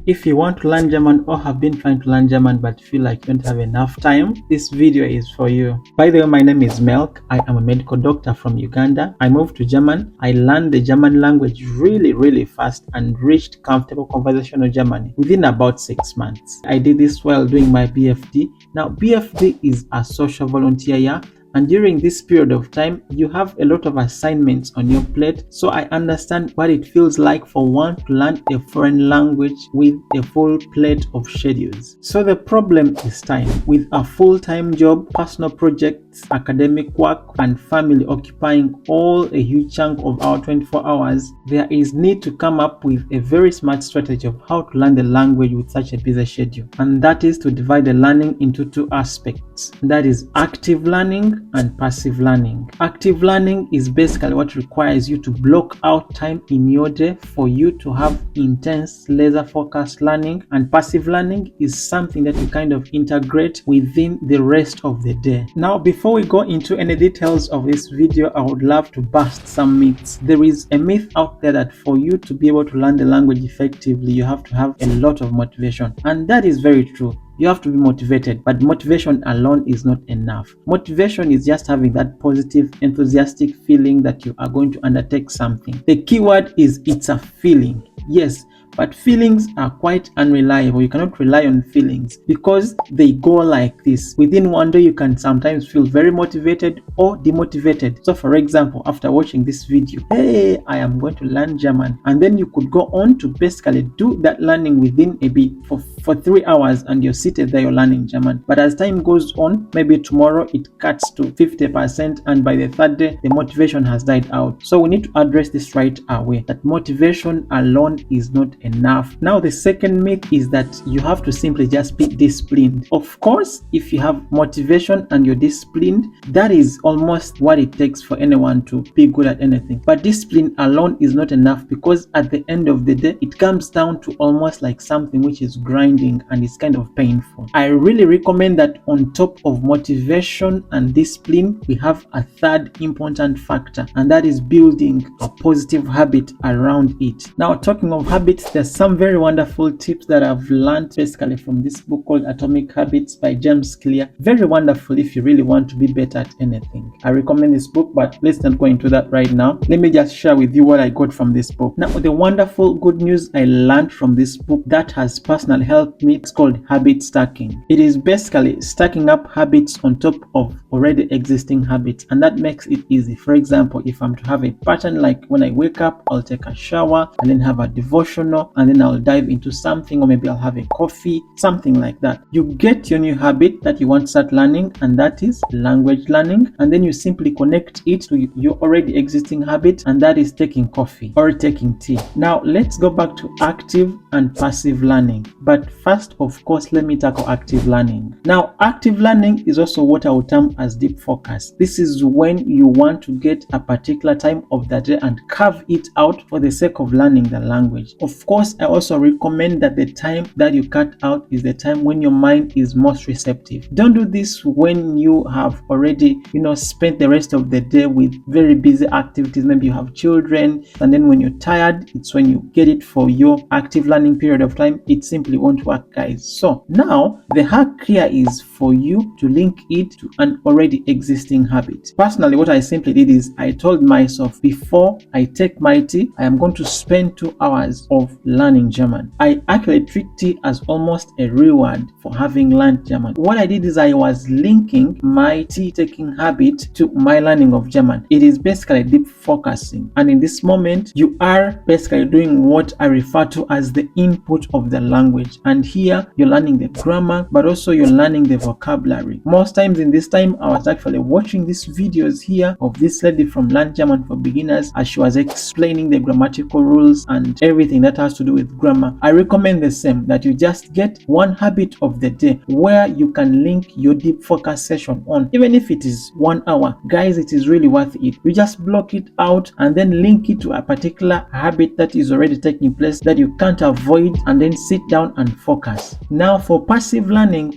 If you want to learn German or have been trying to learn German but feel like you don't have enough time, this video is for you. By the way, my name is Melk. I am a medical doctor from Uganda. I moved to German. I learned the German language really fast and reached comfortable conversational German within about 6 months. I did this while doing my BFD. Now, BFD is a social volunteer year. And during this period of time, you have a lot of assignments on your plate. So I understand what it feels like for one to learn a foreign language with a full plate of schedules. So the problem is time. With a full-time job, personal projects, academic work, and family occupying all a huge chunk of our 24 hours, there is need to come up with a very smart strategy of how to learn the language with such a busy schedule. And that is to divide the learning into two aspects. That is active learning and passive learning. Active learning is basically what requires you to block out time in your day for you to have intense laser focused learning, and passive learning is something that you kind of integrate within the rest of the day. Now, before we go into any details of this video, I would love to bust some myths. There is a myth out there that for you to be able to learn the language effectively, you have to have a lot of motivation, and that is very true. You have to be motivated, but motivation alone is not enough. Motivation is just having that positive, enthusiastic feeling that you are going to undertake something. The key word is it's a feeling. Yes, but feelings are quite unreliable. You cannot rely on feelings because they go like this. Within one day, you can sometimes feel very motivated or demotivated. So for example, after watching this video, hey, I am going to learn German. And then you could go on to basically do that learning within a bit for 3 hours, and you're seated there, you're learning German. But as time goes on, maybe tomorrow it cuts to 50%, and by the third day, the motivation has died out. So we need to address this right away, that motivation alone is not enough. Now, the second myth is that you have to simply just be disciplined. Of course, if you have motivation and you're disciplined, that is almost what it takes for anyone to be good at anything. But discipline alone is not enough, because at the end of the day, it comes down to almost like something which is grinding and it's kind of painful. I really recommend that on top of motivation and discipline, we have a third important factor, and that is building a positive habit around it. Now, talking of habits, there's some very wonderful tips that I've learned basically from this book called Atomic Habits by James Clear. Very wonderful if you really want to be better at anything. I recommend this book, but let's not go into that right now. Let me just share with you what I got from this book. Now, the wonderful good news I learned from this book that has personally helped me is called habit stacking. It is basically stacking up habits on top of already existing habits, and that makes it easy. For example, if I'm to have a pattern like when I wake up, I'll take a shower and then have a devotional, and then I'll dive into something, or maybe I'll have a coffee, something like that. You get your new habit that you want to start learning, and that is language learning, and then you simply connect it to your already existing habit, and that is taking coffee or taking tea. Now, let's go back to active and passive learning. But first, of course, let me tackle active learning. Now, active learning is also what I would term as deep focus. This is when you want to get a particular time of the day and carve it out for the sake of learning the language. Of course, I also recommend that the time that you cut out is the time when your mind is most receptive. Don't do this when you have already, spent the rest of the day with very busy activities. Maybe you have children, and then when you're tired, it's when you get it for your active learning period of time. It simply won't work, guys. So now the hack here is for you to link it to an already existing habit. Personally, what I simply did is I told myself, before I take my tea, I am going to spend 2 hours of learning German. I actually treat tea as almost a reward for having learned German. What I did is I was linking my tea taking habit to my learning of German. It is basically deep focusing, and in this moment you are basically doing what I refer to as the input of the language, and here you're learning the grammar, but also you're learning the vocabulary. Most times in this time, I was actually watching these videos here of this lady from Learn German for Beginners, as she was explaining the grammatical rules and everything that has to do with grammar. I recommend the same, that you just get one habit of the day where you can link your deep focus session on. Even if it is 1 hour, guys, it is really worth it. You just block it out and then link it to a particular habit that is already taking place that you can't avoid, and then sit down and focus. Now, for passive learning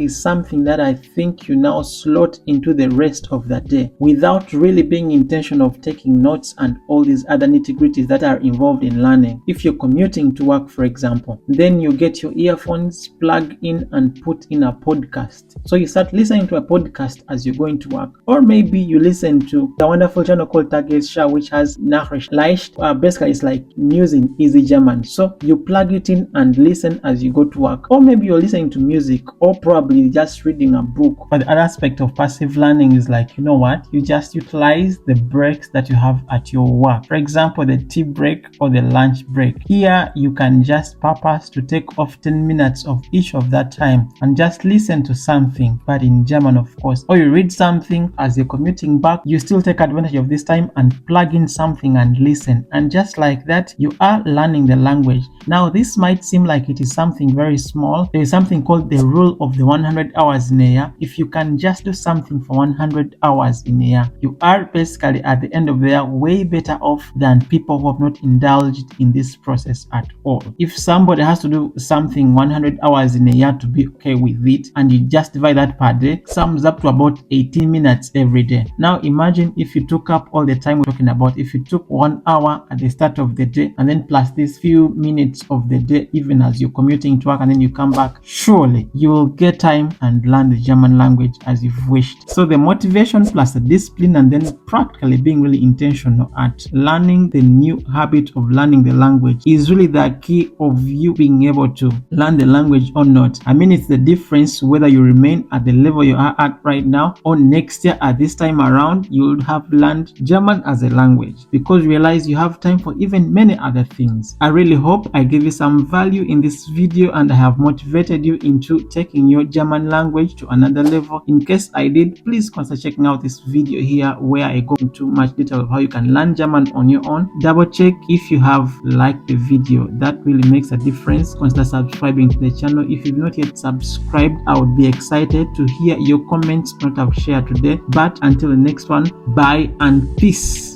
is something that I think you now slot into the rest of the day without really being intentional of taking notes and all these other nitty-gritties that are involved in learning. If you're commuting to work, for example, then you get your earphones, plug in and put in a podcast. So you start listening to a podcast as you're going to work. Or maybe you listen to the wonderful channel called Tagesschau, which has Nachricht leicht. Basically it's like news in easy German. So you plug it in and listen as you go to work. Or maybe you're listening to music, or probably just reading a book. But the other aspect of passive learning is like, you know what, you just utilize the breaks that you have at your work. For example, the tea break or the lunch break. Here you can just purpose to take off 10 minutes of each of that time and just listen to something, but in German, of course. Or you read something as you're commuting back, you still take advantage of this time and plug in something and listen. And just like that, you are learning the language. Now, this might seem like it is something very small. There is something called the rule of the 100 hours in a year. If you can just do something for 100 hours in a year, you are basically at the end of the year way better off than people who have not indulged in this process at all. If somebody has to do something 100 hours in a year to be okay with it, and you just divide that per day, sums up to about 18 minutes every day. Now imagine if you took up all the time we're talking about. If you took 1 hour at the start of the day and then plus these few minutes of the day, even as you're commuting to work and then you come back, surely you will get time and learn the German language as you've wished. So the motivation plus the discipline and then practically being really intentional at learning the new habit of learning the language is really the key of you being able to learn the language or not. I mean, it's the difference whether you remain at the level you are at right now or next year at this time around you will have learned German as a language, because you realize you have time for even many other things. I really hope I gave you some value in this video and I have motivated you into taking your German language to another level. In case I did, please consider checking out this video here where I go into much detail of how you can learn German on your own. Double check if you have liked the video. That really makes a difference. Consider subscribing to the channel. If you've not yet subscribed, I would be excited to hear your comments not I've shared today. But until the next one, bye and peace.